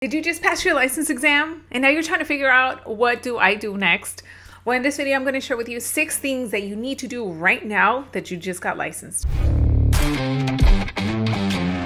Did you just pass your license exam and now you're trying to figure out what do I do next? Well, in this video, I'm going to share with you 6 things that you need to do right now that you just got licensed.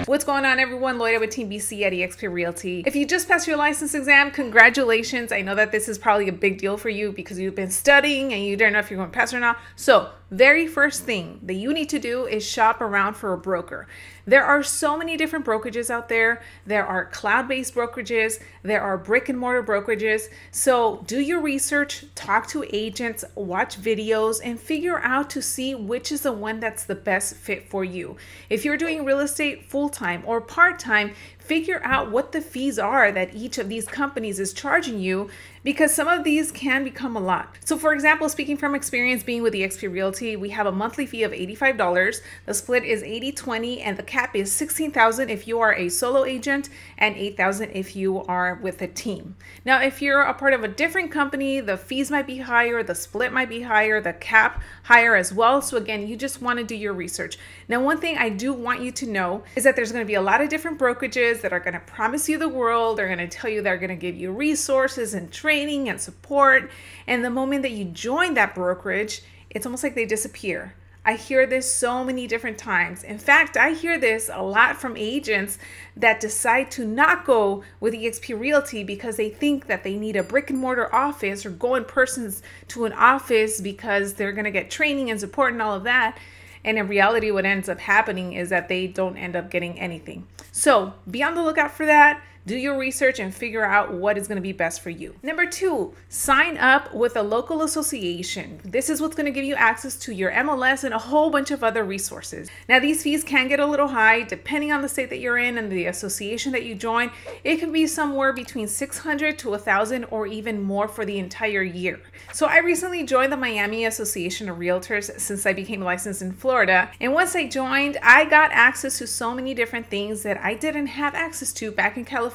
What's going on, everyone? Loida with Team BC at eXp Realty. If you just passed your license exam, congratulations. I know that this is probably a big deal for you because you've been studying and you don't know if you're going to pass or not. So very first thing that you need to do is shop around for a broker. There are so many different brokerages out there. There are cloud-based brokerages. There are brick and mortar brokerages. So do your research, talk to agents, watch videos, and figure out to see which is the one that's the best fit for you. If you're doing real estate full-time or part-time, figure out what the fees are that each of these companies is charging you, because some of these can become a lot. So for example, speaking from experience being with eXp Realty, we have a monthly fee of $85. The split is 80-20 and the cap is $16,000 if you are a solo agent and $8,000 if you are with a team. Now, if you're a part of a different company, the fees might be higher, the split might be higher, the cap higher as well. So again, you just want to do your research. Now, one thing I do want you to know is that there's going to be a lot of different brokerages that are going to promise you the world. They're going to tell you they're going to give you resources and training and support. And the moment that you join that brokerage, it's almost like they disappear. I hear this so many different times. In fact, I hear this a lot from agents that decide to not go with eXp Realty because they think that they need a brick and mortar office or go in person to an office because they're going to get training and support and all of that. And in reality, what ends up happening is that they don't end up getting anything. So be on the lookout for that. Do your research and figure out what is going to be best for you. Number 2, sign up with a local association. This is what's going to give you access to your MLS and a whole bunch of other resources. Now, these fees can get a little high depending on the state that you're in and the association that you join. It can be somewhere between $600 to $1,000 or even more for the entire year. So I recently joined the Miami Association of Realtors since I became licensed in Florida. And once I joined, I got access to so many different things that I didn't have access to back in California.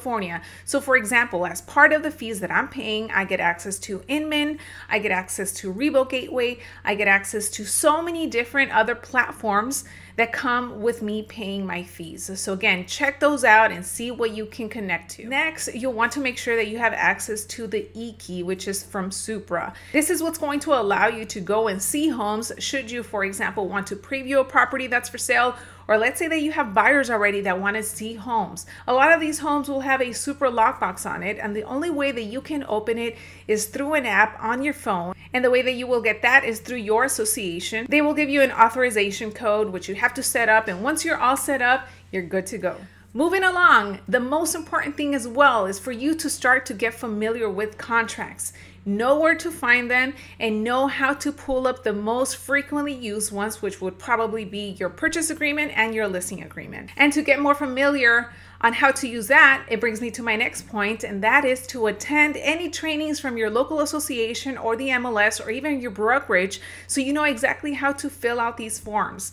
So for example, as part of the fees that I'm paying, I get access to Inman, I get access to Rebo Gateway, I get access to so many different other platforms that come with me paying my fees. So again, check those out and see what you can connect to. Next, you'll want to make sure that you have access to the e-key, which is from SUPRA. This is what's going to allow you to go and see homes should you, for example, want to preview a property that's for sale, or let's say that you have buyers already that want to see homes. A lot of these homes will have a SUPRA lockbox on it, and the only way that you can open it is through an app on your phone. And the way that you will get that is through your association. They will give you an authorization code, which you have to set up. And once you're all set up, you're good to go. Moving along, the most important thing as well is for you to start to get familiar with contracts. Know where to find them and know how to pull up the most frequently used ones, which would probably be your purchase agreement and your listing agreement. And to get more familiar on how to use that, it brings me to my next point, and that is to attend any trainings from your local association or the MLS or even your brokerage so you know exactly how to fill out these forms.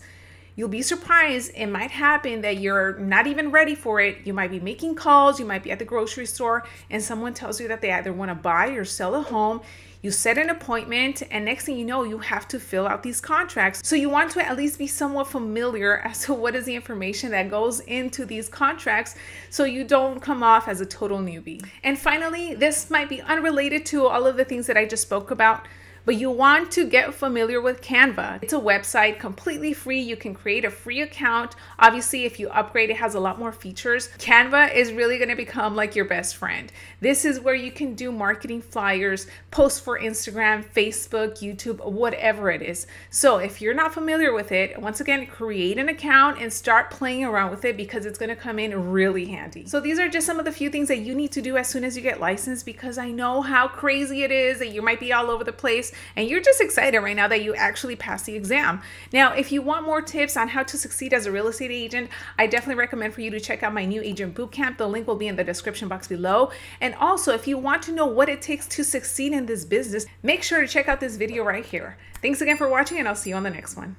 You'll be surprised. It might happen that you're not even ready for it. You might be making calls, you might be at the grocery store, and someone tells you that they either want to buy or sell a home. You set an appointment, and next thing you know, you have to fill out these contracts. So you want to at least be somewhat familiar as to what is the information that goes into these contracts so you don't come off as a total newbie. And finally, this might be unrelated to all of the things that I just spoke about, but you want to get familiar with Canva. It's a website, completely free. You can create a free account. Obviously, if you upgrade, it has a lot more features. Canva is really gonna become like your best friend. This is where you can do marketing flyers, post for Instagram, Facebook, YouTube, whatever it is. So if you're not familiar with it, once again, create an account and start playing around with it because it's gonna come in really handy. So these are just some of the few things that you need to do as soon as you get licensed, because I know how crazy it is that you might be all over the place and you're just excited right now that you actually passed the exam. Now, if you want more tips on how to succeed as a real estate agent, I definitely recommend for you to check out my new agent bootcamp. The link will be in the description box below. And also, if you want to know what it takes to succeed in this business, make sure to check out this video right here. Thanks again for watching, and I'll see you on the next one.